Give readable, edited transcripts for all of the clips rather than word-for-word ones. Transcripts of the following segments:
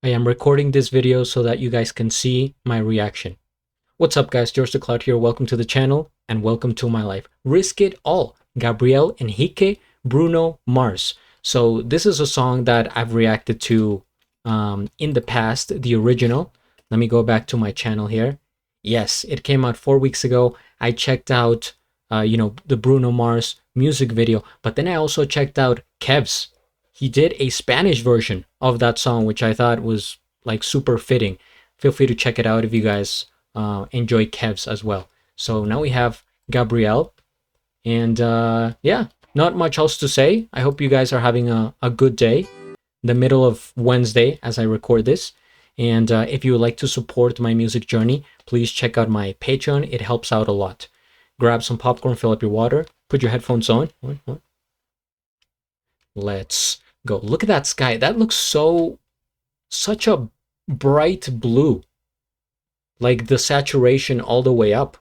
I am recording this video so that you guys can see my reaction. What's up guys, GeorgeTheCloud here. Welcome to the channel and welcome to my life. Risk It All, Gabriel Henrique, Bruno, Mars. So this is a song that I've reacted to in the past, the original. Let me go back to my channel here. Yes, it came out 4 weeks ago. I checked out, the Bruno Mars music video, but then I also checked out Kev's. He did a Spanish version of that song, which I thought was like super fitting. Feel free to check it out if you guys enjoy Kev's as well. So now we have Gabriel, and yeah, not much else to say. I hope you guys are having a good day, the middle of Wednesday as I record this. And if you would like to support my music journey, please check out my Patreon. It helps out a lot. Grab some popcorn, fill up your water, put your headphones on. Let's go. Look at that sky. That looks such a bright blue. Like the saturation all the way up.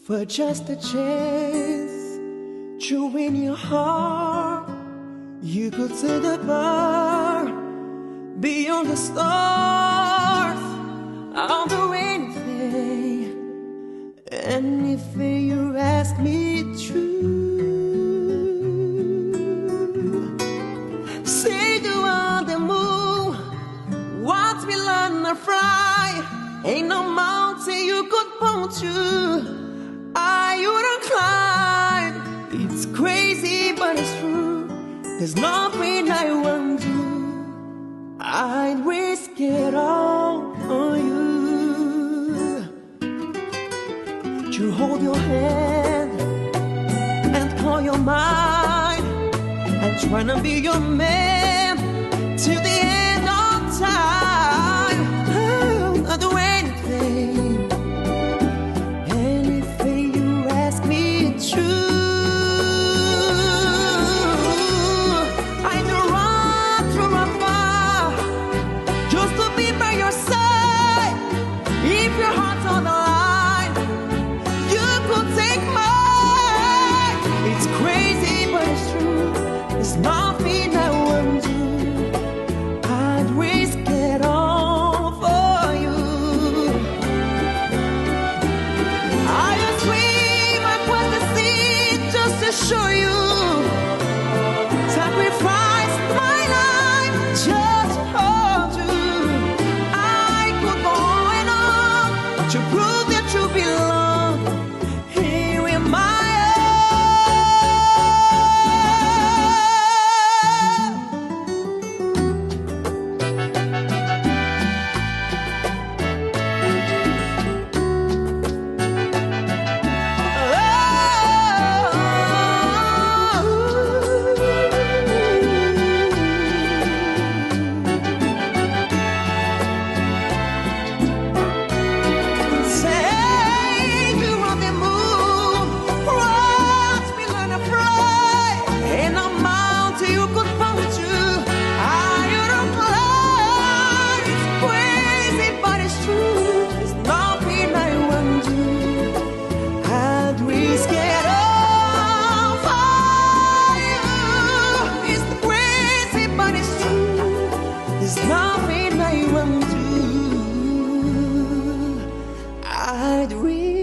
For just a chance to win your heart, you go to the bar, beyond the stars. I'll do anything you ask me to. Say you on the moon, watch me learn to fly. Ain't no mountain you could point to. You don't climb. It's crazy, but it's true. There's nothing I won't do. I'd risk it all for you. To hold your hand and call your mind, and try to be your man till the end of time. I'll do anything. Nothing I won't do. I'd risk it all for you. I just swim across the sea just to show you. Sacrifice my life just to hold you. I could go on to prove that you belong here in my I'd risk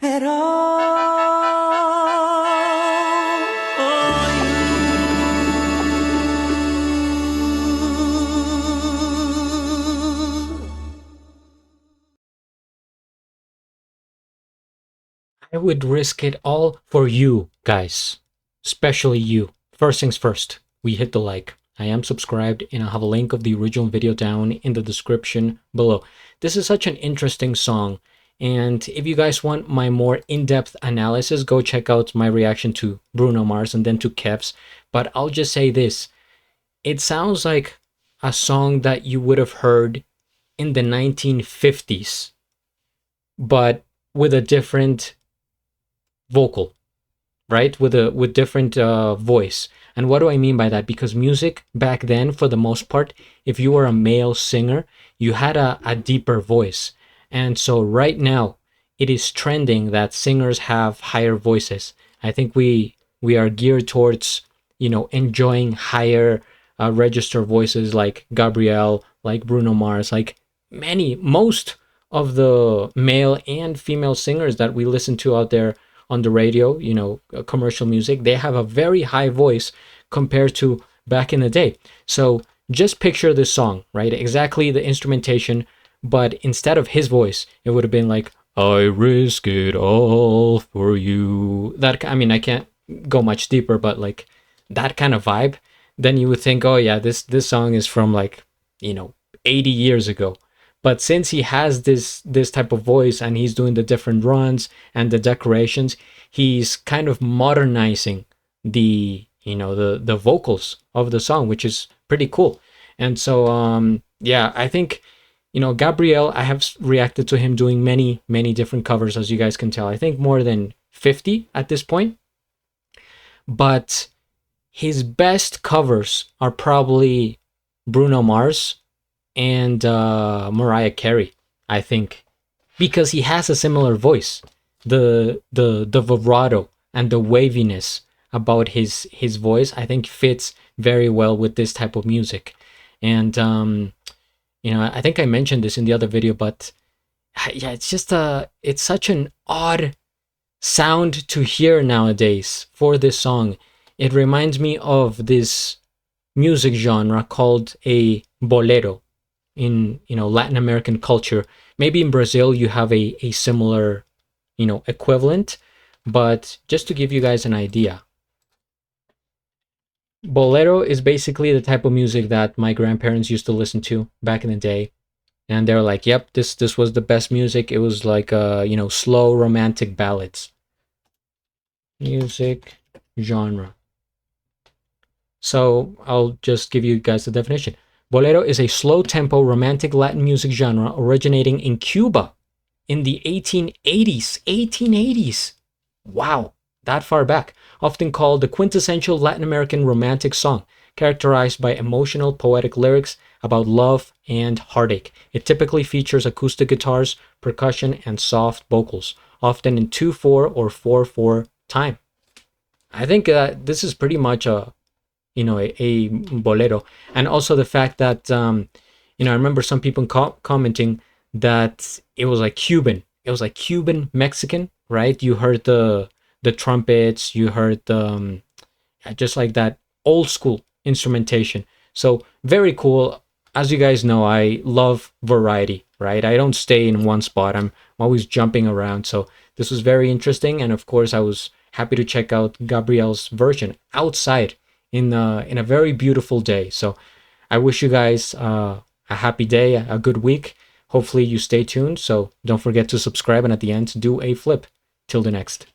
it all for you. I would risk it all for you guys, especially you. First things first, we hit the like. I am subscribed and I'll have a link of the original video down in the description below. This is such an interesting song, and if you guys want my more in-depth analysis, go check out my reaction to Bruno Mars and then to Kev's. But I'll just say this, it sounds like a song that you would have heard in the 1950s, but with a different vocal, right? With different voice. And what do I mean by that? Because music back then, for the most part, if you were a male singer, you had a deeper voice. And so right now, it is trending that singers have higher voices. I think we are geared towards, enjoying higher register voices like Gabriel, like Bruno Mars, like most of the male and female singers that we listen to out there on the radio, commercial music, they have a very high voice compared to back in the day. So just picture this song, right? Exactly the instrumentation, but instead of his voice, it would have been like, I risk it all for you. That, I mean, I can't go much deeper, but like that kind of vibe. Then you would think, oh yeah, this song is from like, 80 years ago. But since he has this type of voice and he's doing the different runs and the decorations, he's kind of modernizing the vocals of the song, which is pretty cool. And so yeah, I think Gabriel, I have reacted to him doing many different covers, as you guys can tell. I think more than 50 at this point. But his best covers are probably Bruno Mars and Mariah Carey, I think, because he has a similar voice, the vibrato and the waviness about his voice, I think fits very well with this type of music. And I think I mentioned this in the other video, but yeah, it's such an odd sound to hear nowadays for this song. It reminds me of this music genre called a bolero in Latin American culture. Maybe in Brazil you have a similar equivalent, but just to give you guys an idea, bolero is basically the type of music that my grandparents used to listen to back in the day, and they're like, yep, this was the best music. It was like slow romantic ballads. Music genre. So I'll just give you guys the definition. Bolero is a slow-tempo romantic Latin music genre originating in Cuba in the 1880s. 1880s. Wow, that far back. Often called the quintessential Latin American romantic song, characterized by emotional, poetic lyrics about love and heartache. It typically features acoustic guitars, percussion, and soft vocals, often in 2/4 or 4/4 time. I think this is pretty much a bolero. And also the fact that I remember some people commenting that it was like Cuban, Mexican, right? You heard the trumpets, you heard the just like that old school instrumentation. So very cool. As you guys know, I love variety, right? I don't stay in one spot. I'm always jumping around. So this was very interesting, and of course I was happy to check out Gabriel's version outside in a very beautiful day. So I wish you guys a happy day, a good week. Hopefully you stay tuned. So don't forget to subscribe, and at the end, do a flip. Till the next.